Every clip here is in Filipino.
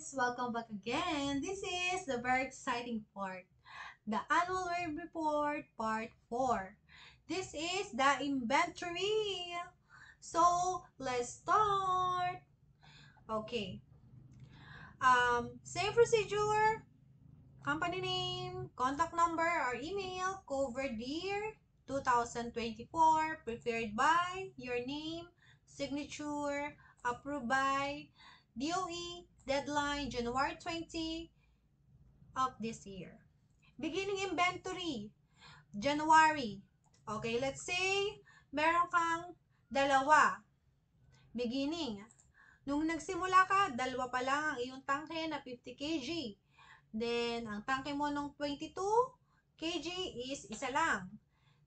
friends! Welcome back again. This is the very exciting part, the annual report part 4. This is the inventory. So, let's start. Okay. Same procedure, company name, contact number or email, covered year 2024, prepared by your name, signature, approved by DOE, deadline January 20 of this year. Beginning inventory, January. Okay, let's say meron kang dalawa. Beginning. Nung nagsimula ka, dalawa pa lang ang iyong tangke na 50 kg. Then, ang tangke mo nung 22 kg is isa lang.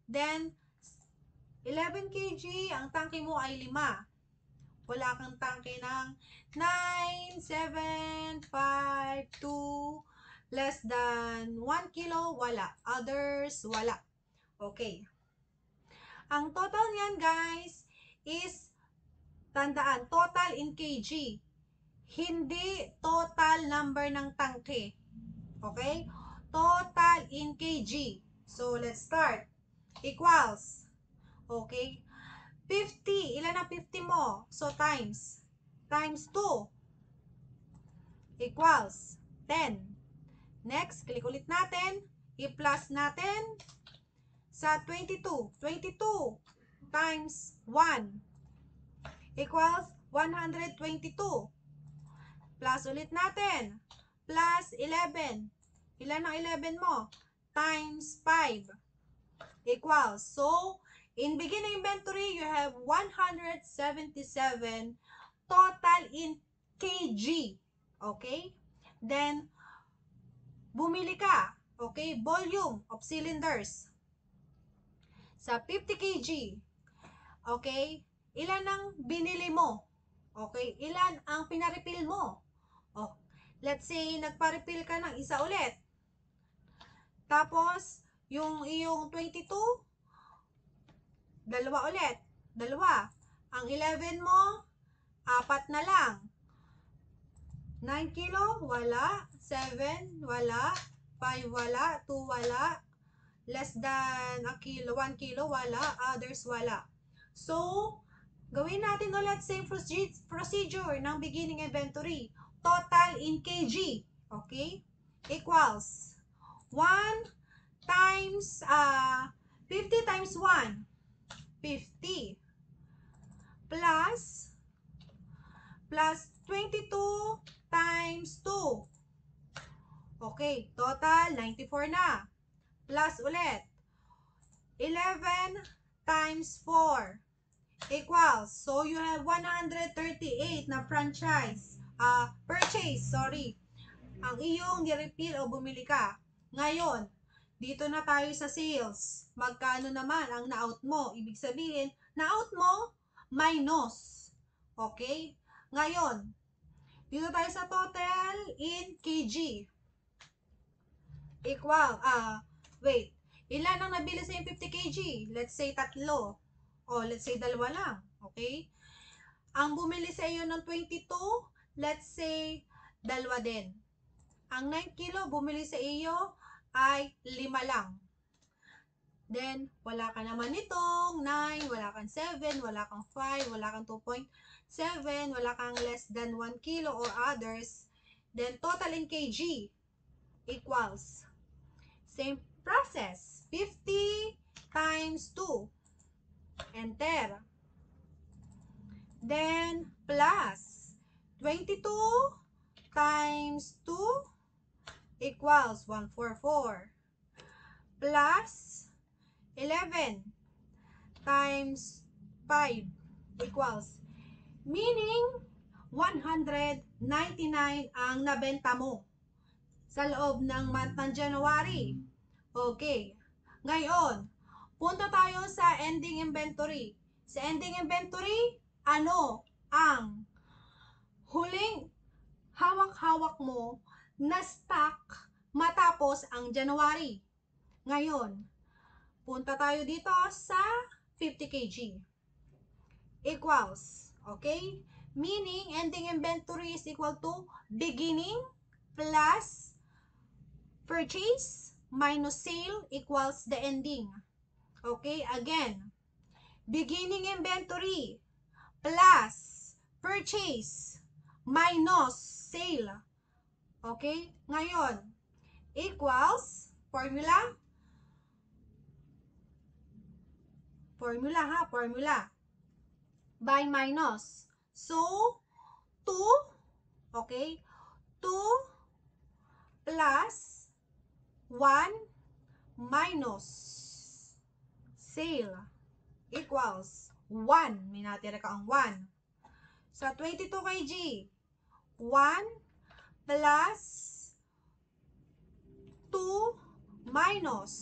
Then, 11 kg, ang tangke mo ay 5. Wala kang tangke ng 9, 7, 5, 2, less than 1 kilo, wala. Others, wala. Okay. Ang total niyan, guys, is, tandaan, total in kg. Hindi total number ng tangke. Okay? Total in kg. So, let's start. Equals. Okay? 50. Ilan ang 50 mo? So, times. Times 2. Equals 10. Next, click ulit natin. I-plus natin sa 22. 22 times 1 equals 122. Plus ulit natin. Plus 11. Ilan ang 11 mo? Times 5 equals. So, in beginning inventory, you have 177 total in kg. Okay? Then, bumili ka. Okay? Volume of cylinders. Sa 50 kg. Okay? Ilan ang binili mo? Okay? Ilan ang pinarepil mo? Oh, let's say, nagpa-refill ka ng isa ulit. Tapos, yung iyong 22, dalawa ulit. Dalawa. Ang 11 mo, 4 na lang. 9 kilo, wala. 7, wala. 5, wala. 2, wala. Less than a kilo, 1 kilo, wala. Others, wala. So, gawin natin ulit same procedure ng beginning inventory. Total in kg. Okay? Equals 1 times 50 times 1. 50. Plus 22 times 2. Okay, total 94 na. Plus ulit 11 times 4 equals, so you have 138 na purchase, ang iyong ni-refill o bumili ka. Ngayon, dito na tayo sa sales. Magkano naman ang na-out mo? Ibig sabihin, na-out mo minus. Okay? Ngayon, dito tayo sa total in kg. Equal, ilan ang nabili sa 50 kg? Let's say 3. O, let's say 2 lang. Okay? Ang bumili sa iyo ng 22, let's say 2 din. Ang 9 kilo bumili sa iyo ay 5 lang. Then, wala ka naman itong 9, wala kang 7, wala kang 5, wala kang 2.7, wala kang less than 1 kilo or others. Then, total in kg equals, same process, 50 times 2. Enter. Then, plus 22 times 2 equals 144. Plus 11 times 5 equals, meaning 199 ang nabenta mo sa loob ng month ng January. Okay. Ngayon, punta tayo sa ending inventory. Sa ending inventory, ano ang huling hawak-hawak mo na stock matapos ang January? Ngayon, punta tayo dito sa 50 kg. Equals, okay? Meaning, ending inventory is equal to beginning plus purchase minus sale equals the ending. Okay, again, beginning inventory plus purchase minus sale. Okay, ngayon, equals, formula, by minus. So, 2, okay, 2 plus 1 minus sale equals 1. May natira ka ang 1. Sa 22 kg, 1 plus 2 minus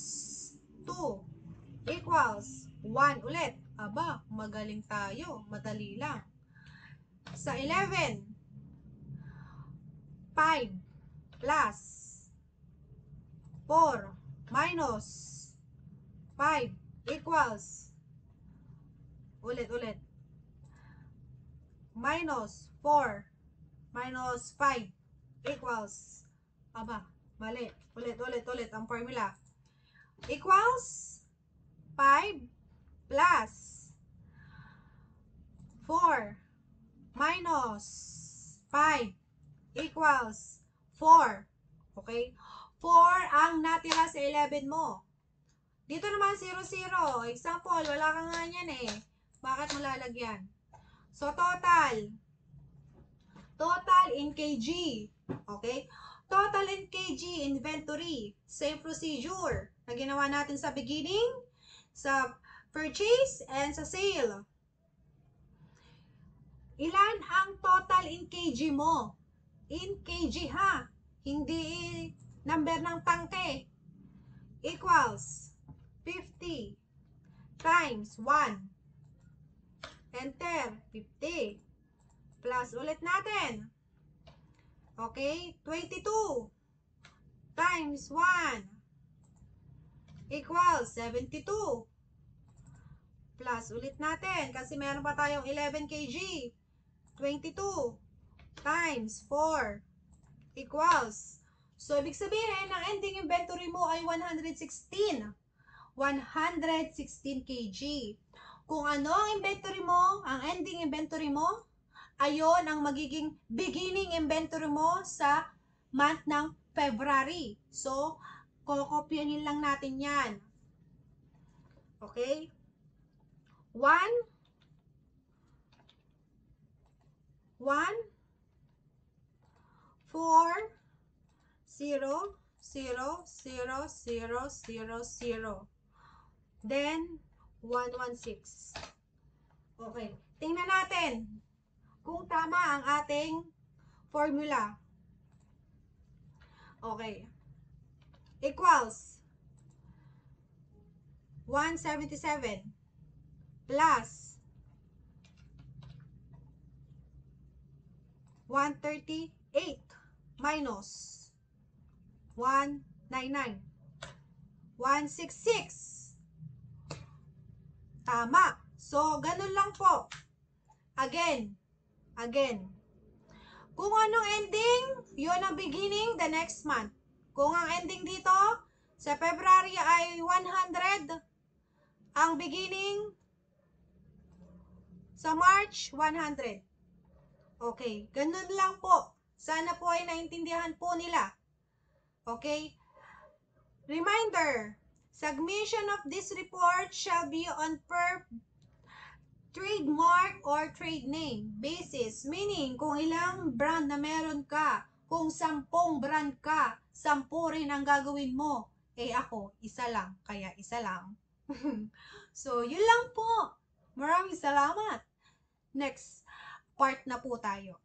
2 equals 1 ulit. Aba, magaling tayo. Madali lang. Sa 11, 5 plus 4 minus 5 equals ulit. Minus 4 minus 5 equals, aba, mali. Ulit ang formula. Equals 5 plus 4 minus 5 equals 4. Okay? 4 ang natira sa 11 mo. Dito naman 0, 0. Example, wala ka nga yan eh. Bakit mo lalagyan? So, total in kg. Okay? Total in kg inventory. Same procedure na ginawa natin sa beginning, sa purchase, and sa sale. Ilan ang total in kg mo? In kg ha. Hindi number ng tangke. Equals 50 times 1. Enter. 50. Plus ulit natin. Okay? 22 times 1 equals 72. Plus ulit natin kasi meron pa tayong 11 kg. 22 times 4 equals. So, ibig sabihin, ang ending inventory mo ay 116 kg. Kung ano ang inventory mo, ang ending inventory mo, ayon ang magiging beginning inventory mo sa month ng February. So, kokopyahin lang natin yan. Okay? 1, 4, 0, 0, 0, 0, 0, 0. Then, 116. Okay. Tingnan natin kung tama ang ating formula. Okay. Equals 177 plus 138 minus 199. 166. Tama. So, ganun lang po. Again. Kung anong ending, yun ang beginning the next month. Kung ang ending dito, sa February ay 100, ang beginning sa March, 100. Okay, ganun lang po. Sana po ay naintindihan po nila. Okay? Reminder, submission of this report shall be on per trademark or trade name basis. Meaning, kung ilang brand na meron ka, kung 10 brand ka, 10 rin ang gagawin mo. Eh ako, isa lang. Kaya isa lang. So, yun lang po. Maraming salamat. Next part na po tayo.